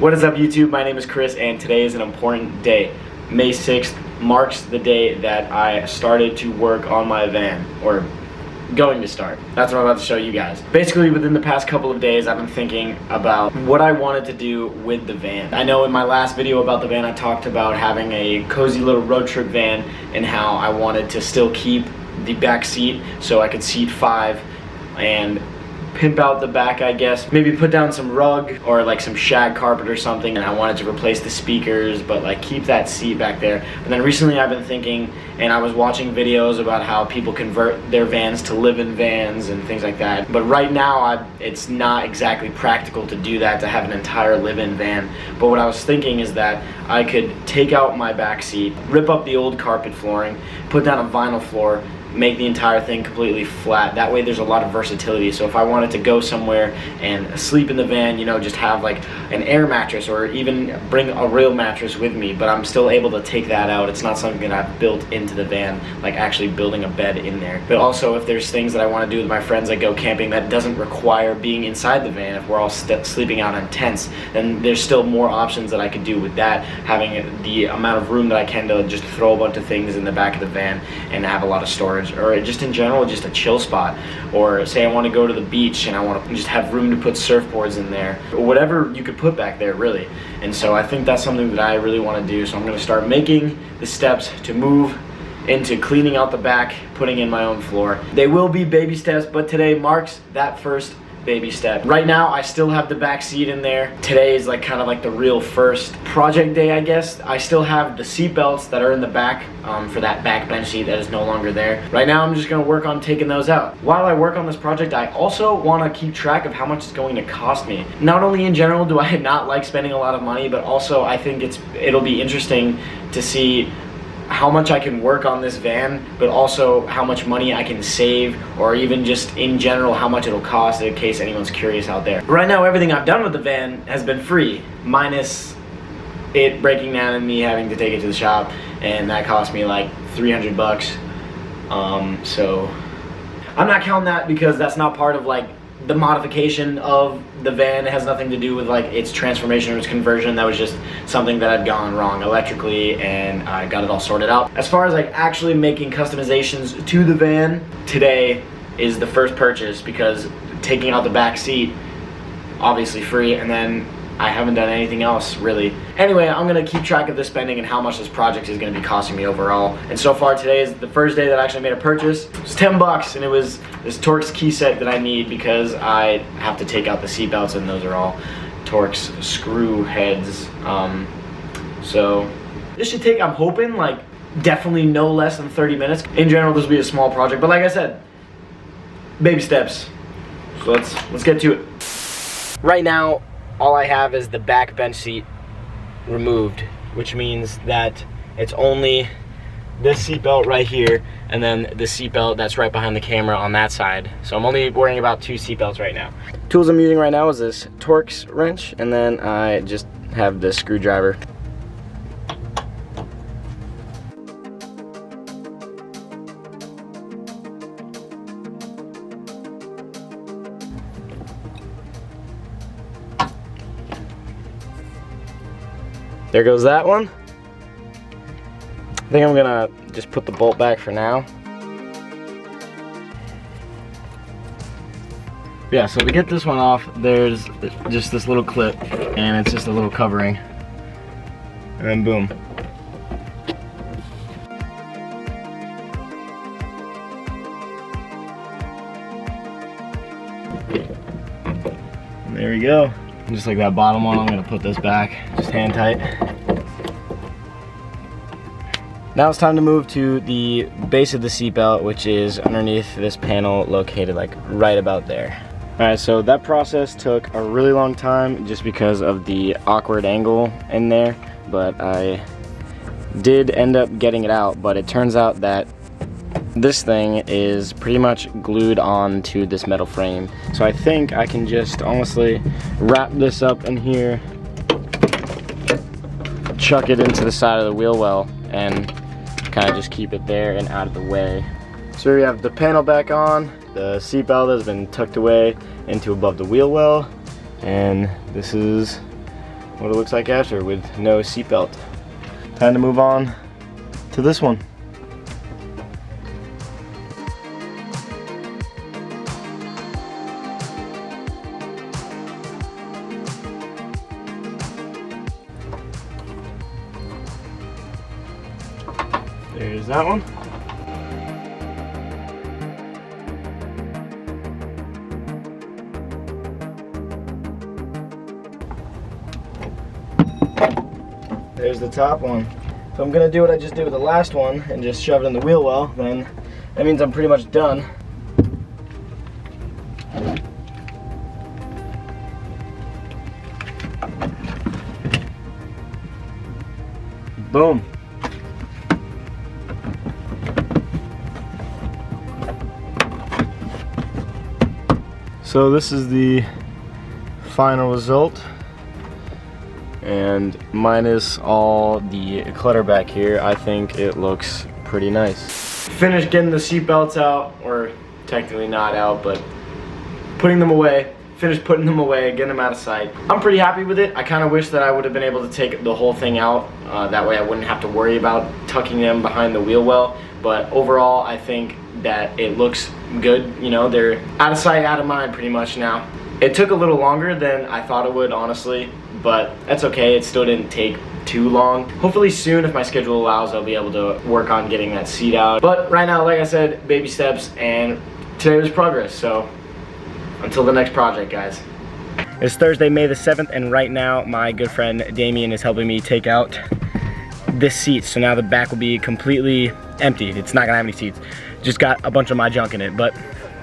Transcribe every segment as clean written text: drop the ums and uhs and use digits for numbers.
What is up, YouTube? My name is Chris, and today is an important day. May 6th marks the day that I started to work on my van, or going to start. That's what I'm about to show you guys. Basically, within the past couple of days, I've been thinking about what I wanted to do with the van. I know in my last video about the van, I talked about having a cozy little road trip van and how I wanted to still keep the back seat so I could seat 5 and pimp out the back, I guess. Maybe put down some rug or like some shag carpet or something, and I wanted to replace the speakers but like keep that seat back there. And then recently I've been thinking, and I was watching videos about how people convert their vans to live-in vans and things like that. But right now it's not exactly practical to do that, to have an entire live-in van. But what I was thinking is that I could take out my back seat, rip up the old carpet flooring, put down a vinyl floor, make the entire thing completely flat. That way there's a lot of versatility. So if I wanted to go somewhere and sleep in the van, you know, just have like an air mattress or even bring a real mattress with me, but I'm still able to take that out. It's not something that I've built into the van, like actually building a bed in there. But also if there's things that I want to do with my friends, like go camping, that doesn't require being inside the van, if we're all sleeping out in tents, then there's still more options that I could do with that, having the amount of room that I can to just throw a bunch of things in the back of the van and have a lot of storage. Or just in general, just a chill spot. Or say I want to go to the beach and I want to just have room to put surfboards in there, or whatever you could put back there, really. And so I think that's something that I really want to do. So I'm going to start making the steps to move into cleaning out the back, putting in my own floor. They will be baby steps, but today marks that first baby step. Right now I still have the back seat in there. Today is like kind of like the real first project day, I guess. I still have the seat belts that are in the back for that back bench seat that is no longer there. Right now I'm just gonna work on taking those out. While I work on this project, I also want to keep track of how much it's going to cost me. Not only in general do I not like spending a lot of money, but also I think it'll be interesting to see how much I can work on this van, but also how much money I can save, or even just in general how much it'll cost, in case anyone's curious out there. Right now everything I've done with the van has been free, minus it breaking down and me having to take it to the shop, and that cost me like 300 bucks. So I'm not counting that because that's not part of like the modification of the van. It has nothing to do with like its transformation or its conversion. That was just something that had gone wrong electrically, and I got it all sorted out. As far as like actually making customizations to the van, today is the first purchase, because taking out the back seat, obviously free, and then I haven't done anything else really. Anyway, I'm gonna keep track of the spending and how much this project is gonna be costing me overall. And so far today is the first day that I actually made a purchase. It was 10 bucks, and it was this Torx key set that I need because I have to take out the seat belts, and those are all Torx screw heads. So this should take, I'm hoping, like definitely no less than 30 minutes. In general, this will be a small project, but like I said, baby steps. So let's get to it. Right now, all I have is the back bench seat removed, which means that it's only this seat belt right here and then the seat belt that's right behind the camera on that side. So I'm only worrying about 2 seat belts right now. Tools I'm using right now is this Torx wrench, and then I just have this screwdriver. There goes that one. I think I'm gonna just put the bolt back for now. Yeah, so to get this one off, there's just this little clip, and it's just a little covering. And then boom. And there we go. And just like that bottom one, I'm gonna put this back, just hand tight. Now it's time to move to the base of the seatbelt, which is underneath this panel located like right about there. Alright, so that process took a really long time just because of the awkward angle in there, but I did end up getting it out. But it turns out that this thing is pretty much glued on to this metal frame. So I think I can just honestly wrap this up in here, chuck it into the side of the wheel well, and kind of just keep it there and out of the way. So we have the panel back on, the seat belt has been tucked away into above the wheel well, and this is what it looks like after with no seatbelt. Time to move on to this one. There's that one. There's the top one. If I'm gonna do what I just did with the last one and just shove it in the wheel well, then that means I'm pretty much done. Boom. So this is the final result, and minus all the clutter back here, I think it looks pretty nice. Finished getting the seat belts out, or technically not out, but putting them away. Finished putting them away, getting them out of sight. I'm pretty happy with it. I kind of wish that I would have been able to take the whole thing out. That way I wouldn't have to worry about tucking them behind the wheel well. But overall, I think that it looks good. You know, they're out of sight, out of mind pretty much now. It took a little longer than I thought it would, honestly, but that's okay. It still didn't take too long. Hopefully soon, if my schedule allows, I'll be able to work on getting that seat out. But right now, like I said, baby steps, and today was progress. So until the next project, guys. It's Thursday, May the 7th, and right now my good friend Damien is helping me take out this seat. So now the back will be completely empty. It's not gonna have any seats. Just got a bunch of my junk in it, but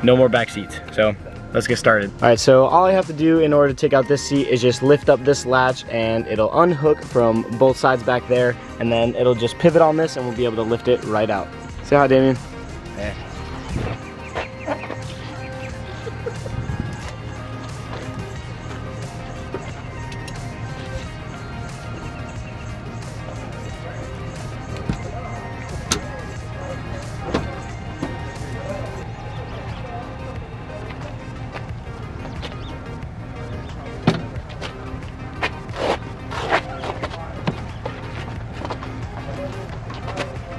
no more back seats. So let's get started. All right, so all I have to do in order to take out this seat is just lift up this latch, and it'll unhook from both sides back there, and then it'll just pivot on this and we'll be able to lift it right out. Say hi, Damien. Yeah.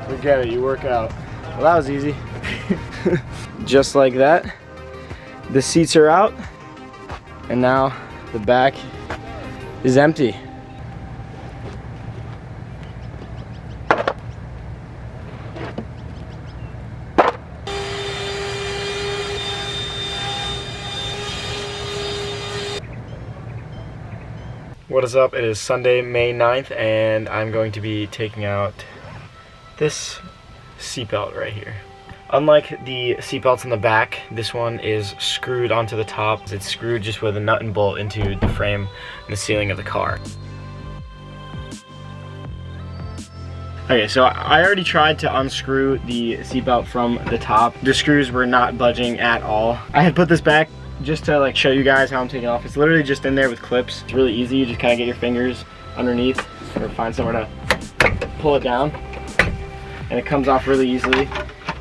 Forget it, you work out. Well, that was easy. Just like that. The seats are out, and now the back is empty. What is up? It is Sunday, May 9th, and I'm going to be taking out this seatbelt right here. Unlike the seatbelts in the back, this one is screwed onto the top. It's screwed just with a nut and bolt into the frame and the ceiling of the car. Okay, so I already tried to unscrew the seatbelt from the top. The screws were not budging at all. I had put this back just to like show you guys how I'm taking it off. It's literally just in there with clips. It's really easy. You just kind of get your fingers underneath or find somewhere to pull it down, and it comes off really easily,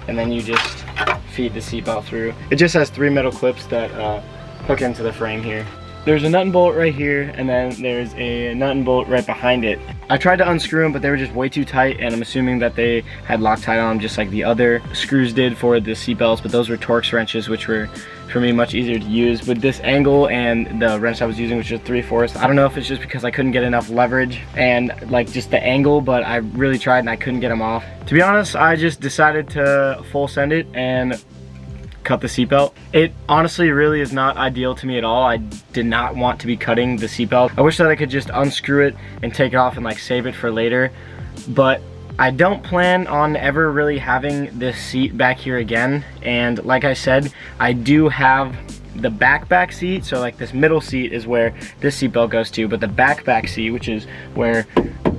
and then you just feed the seatbelt through. It just has 3 metal clips that hook into the frame here. There's a nut and bolt right here, and then there's a nut and bolt right behind it. I tried to unscrew them, but they were just way too tight, and I'm assuming that they had Loctite on them just like the other screws did for the seatbelts, but those were Torx wrenches, which were, for me, much easier to use. With this angle and the wrench I was using, which was 3/4, I don't know if it's just because I couldn't get enough leverage and like just the angle, but I really tried and I couldn't get them off. To be honest, I just decided to full send it and cut the seatbelt. It honestly really is not ideal to me at all. I did not want to be cutting the seatbelt. I wish that I could just unscrew it and take it off and like save it for later, but I don't plan on ever really having this seat back here again. And like I said, I do have the back seat, so like this middle seat is where this seatbelt goes to, but the back seat, which is where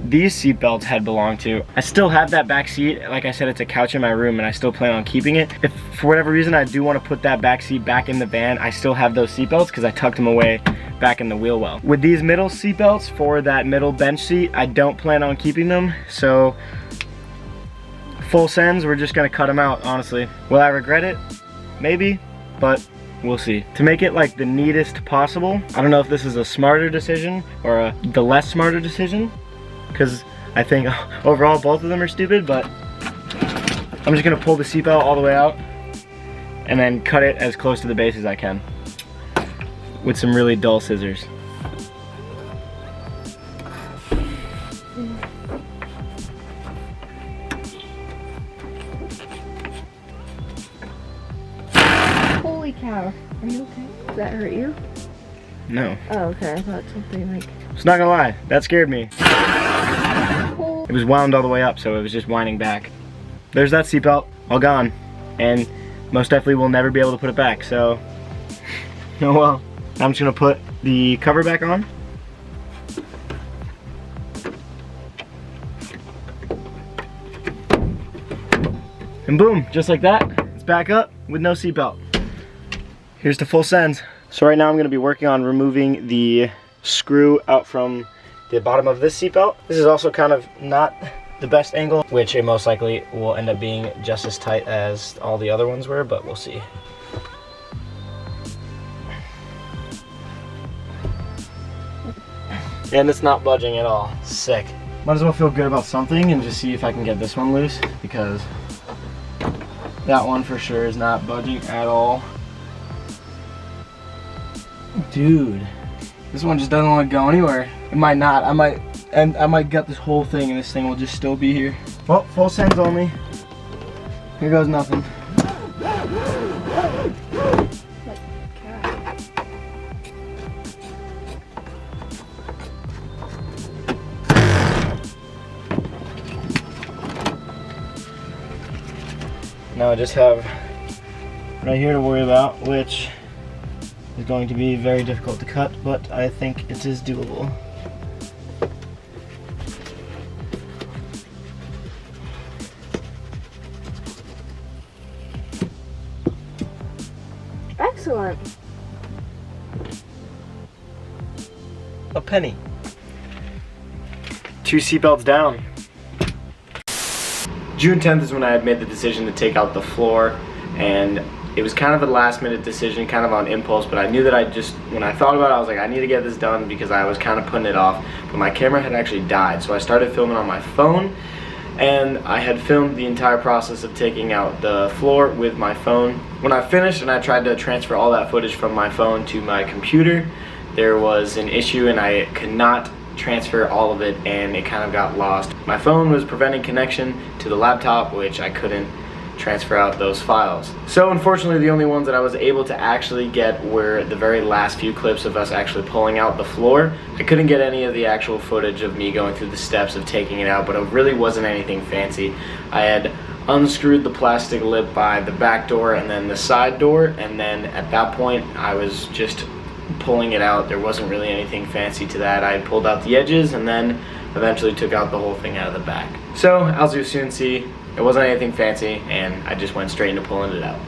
these seat belts had belonged to, I still have that back seat. Like I said, it's a couch in my room and I still plan on keeping it. If for whatever reason I do want to put that back seat back in the van, I still have those seat belts because I tucked them away back in the wheel well. With these middle seat belts for that middle bench seat, I don't plan on keeping them, so full sends, we're just gonna cut them out, honestly. Will I regret it? Maybe, but We'll see. To make it like the neatest possible, I don't know if this is a smarter decision or the less smarter decision, because I think overall both of them are stupid, but I'm just gonna pull the seatbelt all the way out and then cut it as close to the base as I can with some really dull scissors. Holy cow. Are you okay? Did that hurt you? No. Oh, okay. I thought something like... It's not gonna lie, that scared me. It was wound all the way up, so it was just winding back. There's that seatbelt, all gone. And most definitely we'll never be able to put it back, so... Oh well. I'm just gonna put the cover back on. And boom, just like that, it's back up with no seatbelt. Here's the full sends. So right now I'm gonna be working on removing the screw out from the bottom of this seatbelt. This is also kind of not the best angle, which it most likely will end up being just as tight as all the other ones were, but we'll see. And it's not budging at all. Sick. Might as well feel good about something and just see if I can get this one loose, because that one for sure is not budging at all. Dude, this one just doesn't want to go anywhere. It might not. I might gut this whole thing and this thing will just still be here. Well, full sends only. Here goes nothing. Now I just have right here to worry about, which is going to be very difficult to cut, but I think it is doable. Excellent. A penny. 2 seatbelts down. June 10th is when I had made the decision to take out the floor, and it was kind of a last minute decision, kind of on impulse, but I knew that when I thought about it, I was like, I need to get this done because I was kind of putting it off, but my camera had actually died, so I started filming on my phone, and I had filmed the entire process of taking out the floor with my phone. When I finished and I tried to transfer all that footage from my phone to my computer, there was an issue and I could not transfer all of it, and it kind of got lost. My phone was preventing connection to the laptop, which I couldn't transfer out those files. So unfortunately the only ones that I was able to actually get were the very last few clips of us actually pulling out the floor. I couldn't get any of the actual footage of me going through the steps of taking it out, but it really wasn't anything fancy. I had unscrewed the plastic lip by the back door and then the side door, and then at that point I was just pulling it out. There wasn't really anything fancy to that. I pulled out the edges and then eventually took out the whole thing out of the back. So as you'll soon see, it wasn't anything fancy and I just went straight into pulling it out.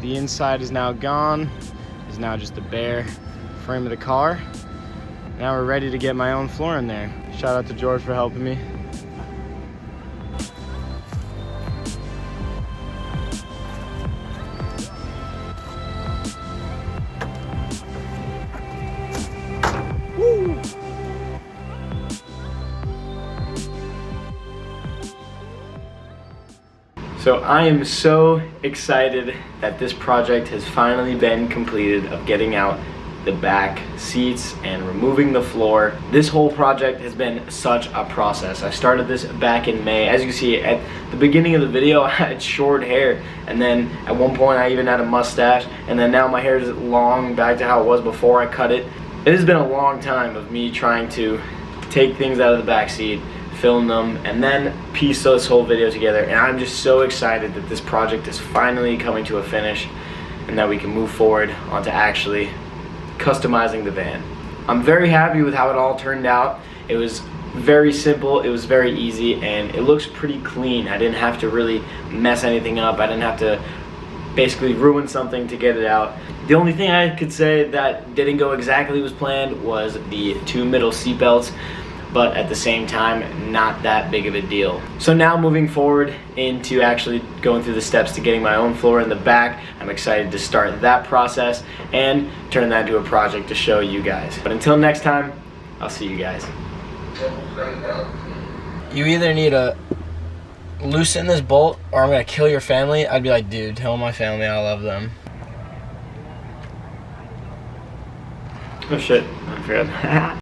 The inside is now gone. It's now just the bare frame of the car. Now we're ready to get my own floor in there. Shout out to George for helping me. Woo! So I am so excited that this project has finally been completed, of getting out the back seats and removing the floor. This whole project has been such a process. I started this back in May. As you can see at the beginning of the video, I had short hair, and then at one point I even had a mustache, and then now my hair is long back to how it was before I cut it. It has been a long time of me trying to take things out of the back seat, film them, and then piece this whole video together, and I'm just so excited that this project is finally coming to a finish and that we can move forward onto actually customizing the van. I'm very happy with how it all turned out. It was very simple, it was very easy, and it looks pretty clean. I didn't have to really mess anything up. I didn't have to basically ruin something to get it out. The only thing I could say that didn't go exactly as planned was the 2 middle seat belts, but at the same time, not that big of a deal. So now moving forward into actually going through the steps to getting my own floor in the back, I'm excited to start that process and turn that into a project to show you guys. But until next time, I'll see you guys. You either need to loosen this bolt or I'm gonna kill your family. I'd be like, dude, tell my family I love them. Oh shit, I forgot.